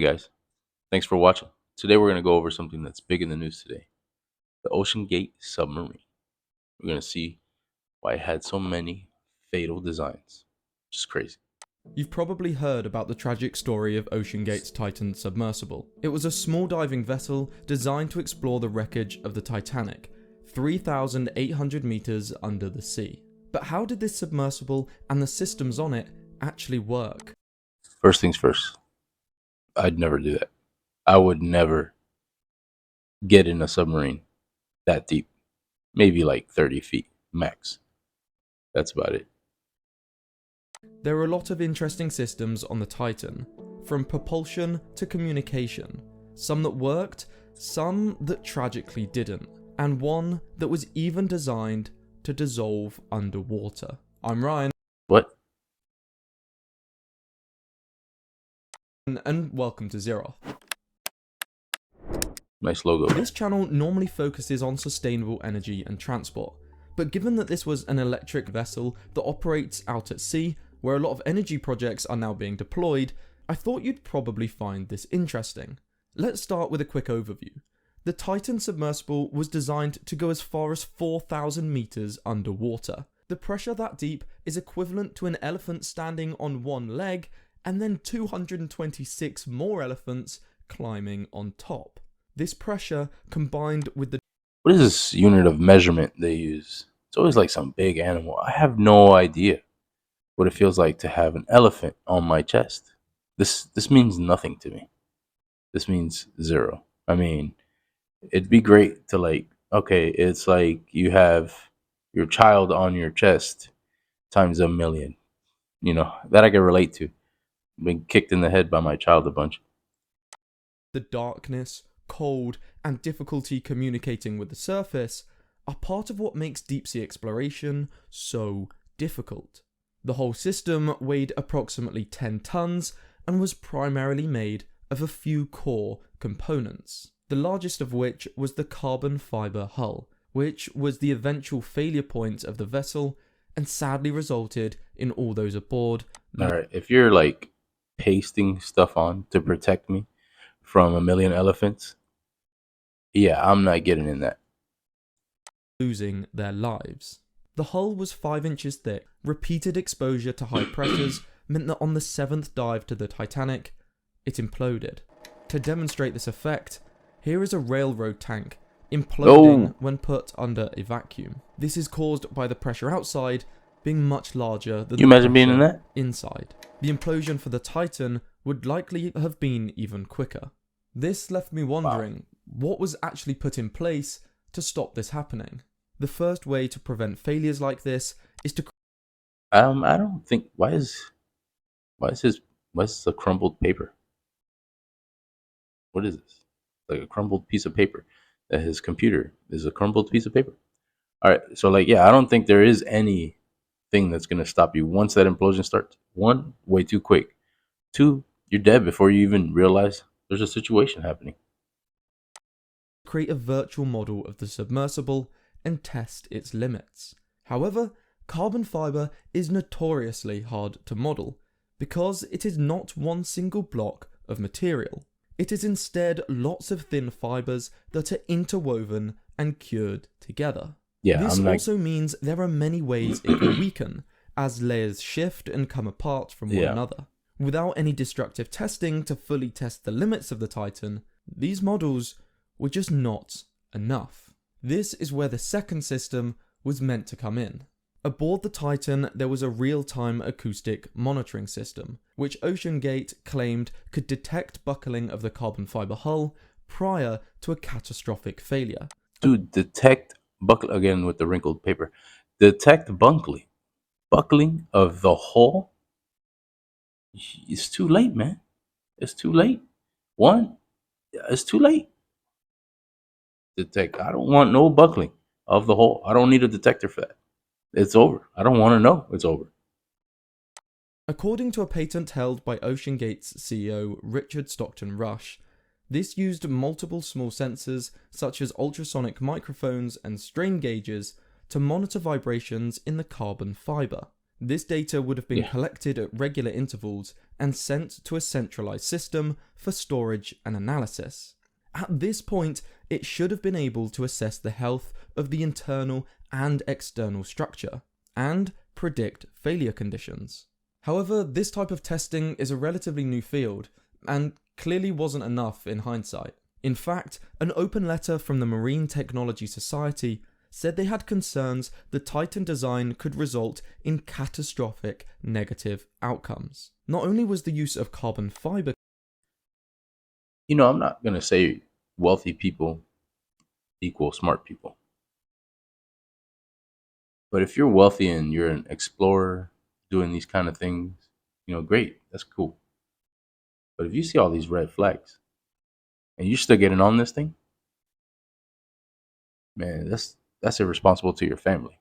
Hey guys, thanks for watching. Today we're going to go over something that's big in the news today, the Ocean Gate submarine. We're going to see why it had so many fatal designs. Just crazy. You've probably heard about the tragic story of OceanGate's Titan submersible. It was a small diving vessel designed to explore the wreckage of the Titanic, 3,800 meters under the sea. But how did this submersible and the systems on it actually work? First things first, I'd never do that. I would never get in a submarine that deep, maybe like 30 feet max. That's about it. There are a lot of interesting systems on the Titan, from propulsion to communication. Some that worked, some that tragically didn't, and one that was even designed to dissolve underwater. I'm Ryan. What? And welcome to Zeroth. Nice logo. This channel normally focuses on sustainable energy and transport, but given that this was an electric vessel that operates out at sea, where a lot of energy projects are now being deployed, I thought you'd probably find this interesting. Let's start with a quick overview. The Titan submersible was designed to go as far as 4,000 meters underwater. The pressure that deep is equivalent to an elephant standing on one leg, and then 226 more elephants climbing on top. This pressure, combined with the... What is this unit of measurement they use? It's always like some big animal. I have no idea what it feels like to have an elephant on my chest. This means nothing to me. This means zero. I mean, it'd be great to okay, it's like you have your child on your chest times a million. That I can relate to. Been kicked in the head by my child a bunch. The darkness, cold, and difficulty communicating with the surface are part of what makes deep sea exploration so difficult. The whole system weighed approximately 10 tons and was primarily made of a few core components, the largest of which was the carbon fiber hull, which was the eventual failure point of the vessel and sadly resulted in all those aboard. Alright, if you're pasting stuff on to protect me from a million elephants, yeah, I'm not getting in that. Losing their lives. The hull was 5 inches thick. Repeated exposure to high pressures meant that on the 7th dive to the Titanic, it imploded. To demonstrate this effect, here is a railroad tank imploding when put under a vacuum. This is caused by the pressure outside being much larger than you the imagine being in pressure that? inside. The implosion for the Titan would likely have been even quicker. This left me wondering what was actually put in place to stop this happening. The first way to prevent failures like this is to... I don't think... Why is this a crumbled paper? What is this? Like a crumbled piece of paper. That his computer is a crumbled piece of paper. Alright, so yeah, I don't think there is anything that's going to stop you once that implosion starts. 1, way too quick. 2, you're dead before you even realize there's a situation happening. create a virtual model of the submersible and test its limits. However, carbon fiber is notoriously hard to model because it is not one single block of material. It is instead lots of thin fibers that are interwoven and cured together. Yeah, this also means there are many ways it can weaken, as layers shift and come apart from one another. Without any destructive testing to fully test the limits of the Titan, these models were just not enough. This is where the second system was meant to come in. Aboard the Titan, there was a real-time acoustic monitoring system, which OceanGate claimed could detect buckling of the carbon fiber hull prior to a catastrophic failure. Dude, detect buckling, again with the wrinkled paper. Detect buckling of the hull? It's too late, man. It's too late. It's too late. Detect. I don't want no buckling of the hull. I don't need a detector for that. It's over. I don't want to know. It's over. According to a patent held by OceanGate's CEO Richard Stockton Rush, this used multiple small sensors such as ultrasonic microphones and strain gauges to monitor vibrations in the carbon fiber. This data would have been Yeah. collected at regular intervals and sent to a centralized system for storage and analysis. At this point, it should have been able to assess the health of the internal and external structure and predict failure conditions. However, this type of testing is a relatively new field and clearly wasn't enough in hindsight. In fact, an open letter from the Marine Technology Society said they had concerns the Titan design could result in catastrophic negative outcomes. Not only was the use of carbon fiber, You know, I'm not going to say wealthy people equal smart people. But if you're wealthy and you're an explorer doing these kind of things, you know, great. That's cool. But if you see all these red flags and you're still getting on this thing, man, that's irresponsible to your family.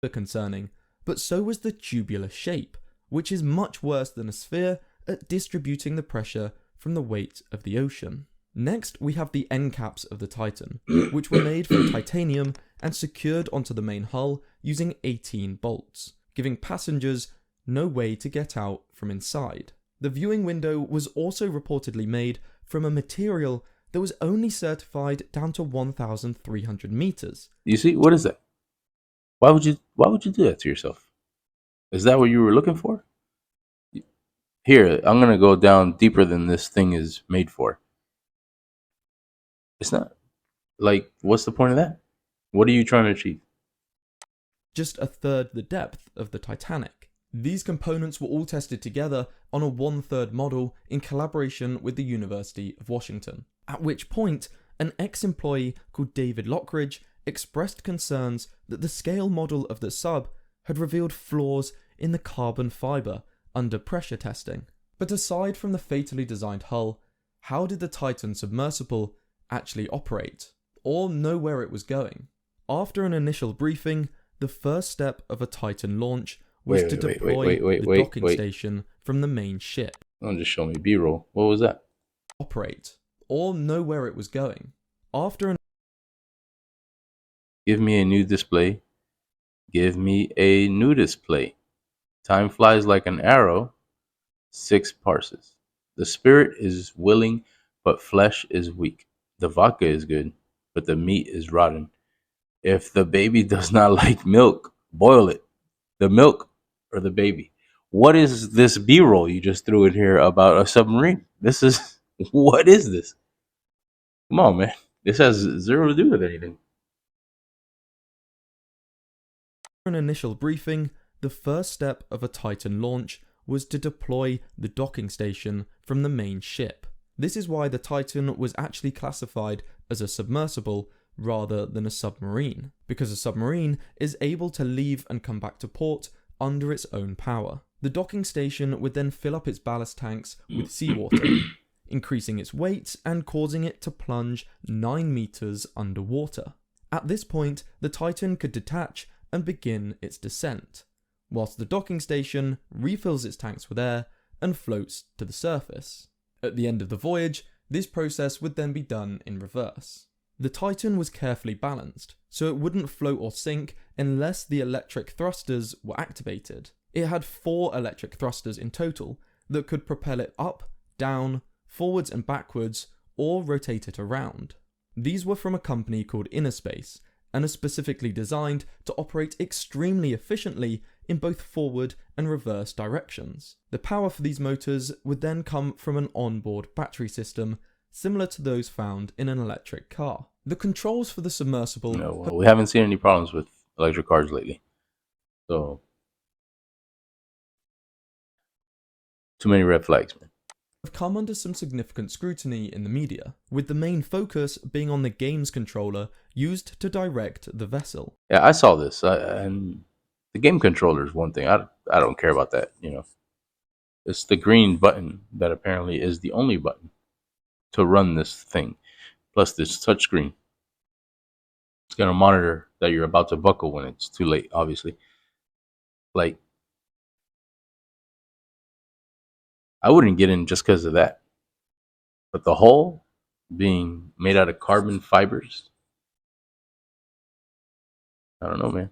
concerning, but so was the tubular shape, which is much worse than a sphere at distributing the pressure from the weight of the ocean. Next, we have the end caps of the Titan, which were made from titanium and secured onto the main hull using 18 bolts, giving passengers no way to get out from inside. The viewing window was also reportedly made from a material that was only certified down to 1,300 meters. You see, what is that? Why would you do that to yourself? Is that what you were looking for? Here, I'm going to go down deeper than this thing is made for. It's not. Like, what's the point of that? What are you trying to achieve? Just a third the depth of the Titanic. These components were all tested together on a 1/3 model in collaboration with the University of Washington, at which point an ex-employee called David Lockridge expressed concerns that the scale model of the sub had revealed flaws in the carbon fiber under pressure testing. But aside from the fatally designed hull, how did the Titan submersible actually operate, or know where it was going? After an initial briefing, the first step of a Titan launch was to deploy the docking station from the main ship. Don't just show me B-roll. What was that? Operate, or know where it was going. After an Give me a new display. Give me a new display. Time flies like an arrow. 6 parses. The spirit is willing, but flesh is weak. The vodka is good, but the meat is rotten. If the baby does not like milk, boil it. The milk or the baby. What is this B-roll you just threw in here about a submarine? This is what is this? Come on, man. This has zero to do with anything. initial briefing, the first step of a Titan launch was to deploy the docking station from the main ship. This is why the Titan was actually classified as a submersible rather than a submarine, because a submarine is able to leave and come back to port under its own power. The docking station would then fill up its ballast tanks with seawater, increasing its weight and causing it to plunge 9 meters underwater. At this point, the Titan could detach and begin its descent, whilst the docking station refills its tanks with air and floats to the surface. At the end of the voyage, this process would then be done in reverse. The Titan was carefully balanced, so it wouldn't float or sink unless the electric thrusters were activated. It had 4 electric thrusters in total that could propel it up, down, forwards and backwards, or rotate it around. These were from a company called Innerspace, and are specifically designed to operate extremely efficiently in both forward and reverse directions. The power for these motors would then come from an onboard battery system, similar to those found in an electric car. The controls for the submersible No, well, we haven't seen any problems with electric cars lately. So, too many red flags, man. have come under some significant scrutiny in the media, with the main focus being on the games controller used to direct the vessel. Yeah, I saw this, and the game controller is one thing. I don't care about that. You know, it's the green button that apparently is the only button to run this thing. Plus, this touchscreen. It's gonna monitor that you're about to buckle when it's too late. Obviously, like I wouldn't get in just because of that. But the hull being made out of carbon fibers, I don't know, man.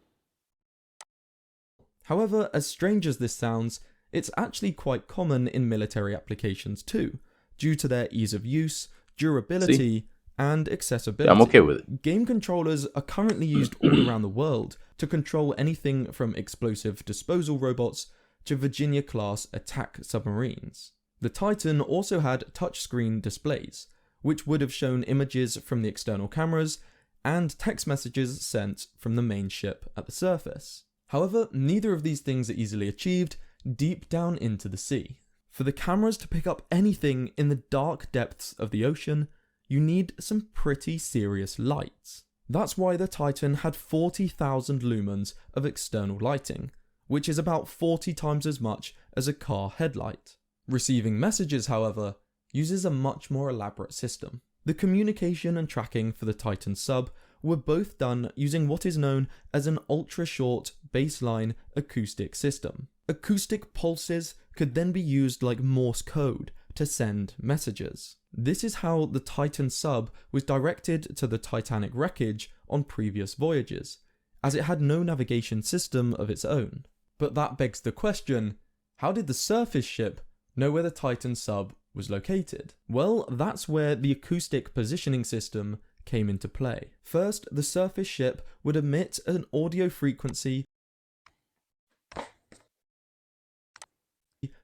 However, as strange as this sounds, it's actually quite common in military applications too, due to their ease of use, durability, and accessibility. Yeah, I'm okay with it. Game controllers are currently used all around the world to control anything from explosive disposal robots to Virginia-class attack submarines. The Titan also had touchscreen displays, which would have shown images from the external cameras and text messages sent from the main ship at the surface. However, neither of these things are easily achieved deep down into the sea. For the cameras to pick up anything in the dark depths of the ocean, you need some pretty serious lights. That's why the Titan had 40,000 lumens of external lighting, which is about 40 times as much as a car headlight. Receiving messages, however, uses a much more elaborate system. The communication and tracking for the Titan sub were both done using what is known as an ultra-short baseline acoustic system. Acoustic pulses could then be used like Morse code to send messages. This is how the Titan sub was directed to the Titanic wreckage on previous voyages, as it had no navigation system of its own. But that begs the question, how did the surface ship know where the Titan sub was located? Well, that's where the acoustic positioning system came into play. First, the surface ship would emit an audio frequency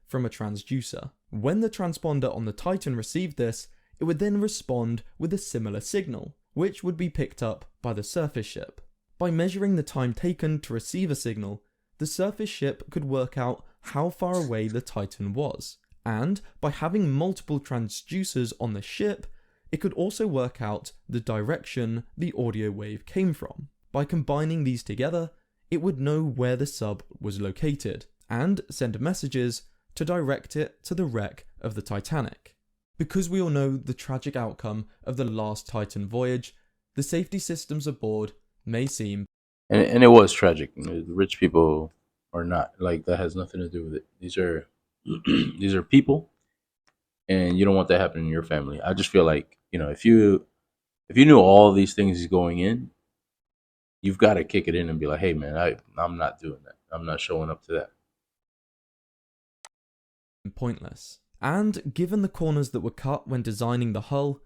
from a transducer. When the transponder on the Titan received this, it would then respond with a similar signal, which would be picked up by the surface ship. By measuring the time taken to receive a signal, the surface ship could work out how far away the Titan was, and by having multiple transducers on the ship, it could also work out the direction the audio wave came from. By combining these together, it would know where the sub was located, and send messages to direct it to the wreck of the Titanic. Because we all know the tragic outcome of the last Titan voyage, the safety systems aboard may seem... And it was tragic. The rich people are not, like, that has nothing to do with it. These are these are people, and you don't want that happening in your family. I just feel like, if you knew all these things going in, you've got to kick it in and be like, hey man, I'm not doing that. I'm not showing up to that. Pointless. And given the corners that were cut when designing the hull,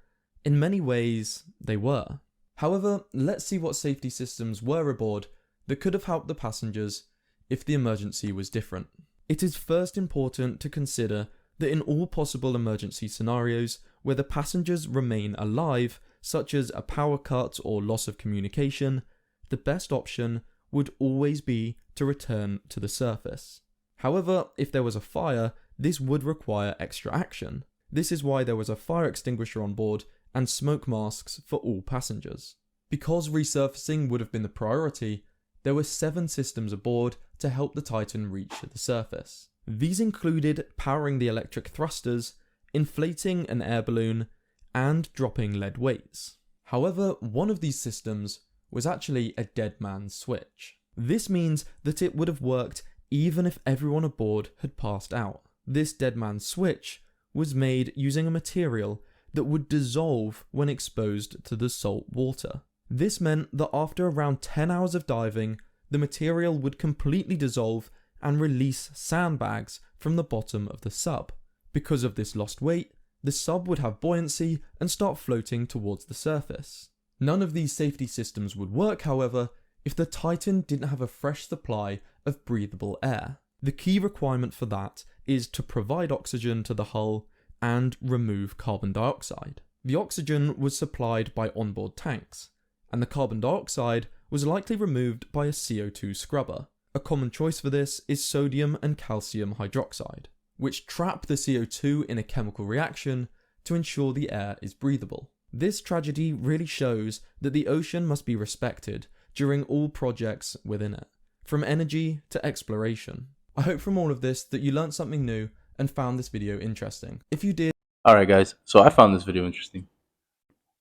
in many ways they were. However, let's see what safety systems were aboard that could have helped the passengers if the emergency was different. It is first important to consider that in all possible emergency scenarios where the passengers remain alive, such as a power cut or loss of communication, the best option would always be to return to the surface. However, if there was a fire, this would require extra action. This is why there was a fire extinguisher on board and smoke masks for all passengers. Because resurfacing would have been the priority, there were 7 systems aboard to help the Titan reach the surface. These included powering the electric thrusters, inflating an air balloon, and dropping lead weights. However, one of these systems was actually a dead man's switch. This means that it would have worked even if everyone aboard had passed out. This dead man's switch was made using a material that would dissolve when exposed to the salt water. This meant that after around 10 hours of diving, the material would completely dissolve and release sandbags from the bottom of the sub. Because of this lost weight, the sub would have buoyancy and start floating towards the surface. None of these safety systems would work, however, if the Titan didn't have a fresh supply of breathable air. The key requirement for that is to provide oxygen to the hull and remove carbon dioxide. The oxygen was supplied by onboard tanks, and the carbon dioxide was likely removed by a CO2 scrubber. A common choice for this is sodium and calcium hydroxide, which trap the CO2 in a chemical reaction to ensure the air is breathable. This tragedy really shows that the ocean must be respected during all projects within it, from energy to exploration. I hope from all of this that you learned something new and found this video interesting. If you did... Alright guys, so I found this video interesting.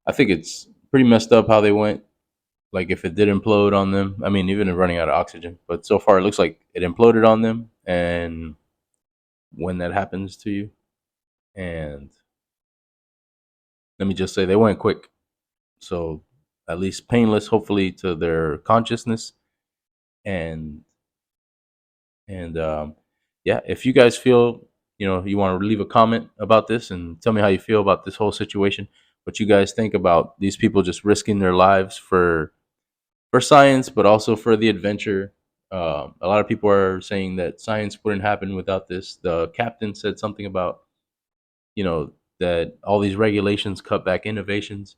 I think it's pretty messed up how they went. Like, if it did implode on them, I mean, even running out of oxygen, but so far it looks like it imploded on them. And when that happens to you, and let me just say, they went quick, so at least painless, hopefully, to their consciousness. And And yeah, if you guys feel, you want to leave a comment about this and tell me how you feel about this whole situation, what you guys think about these people just risking their lives for science, but also for the adventure. A lot of people are saying that science wouldn't happen without this. The captain said something about, that all these regulations cut back innovations.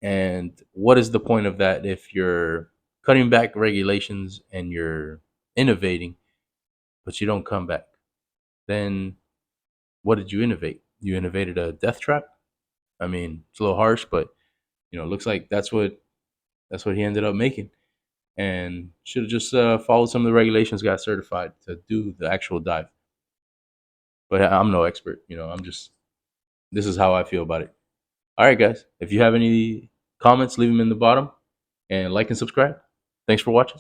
And what is the point of that if you're cutting back regulations and you're innovating, but you don't come back? Then what did you innovate? You innovated a death trap? I mean, it's a little harsh, but looks like that's what he ended up making. And should have just followed some of the regulations, got certified to do the actual dive. But I'm no expert, I'm just, this is how I feel about it. All right, guys, if you have any comments, leave them in the bottom and like and subscribe. Thanks for watching.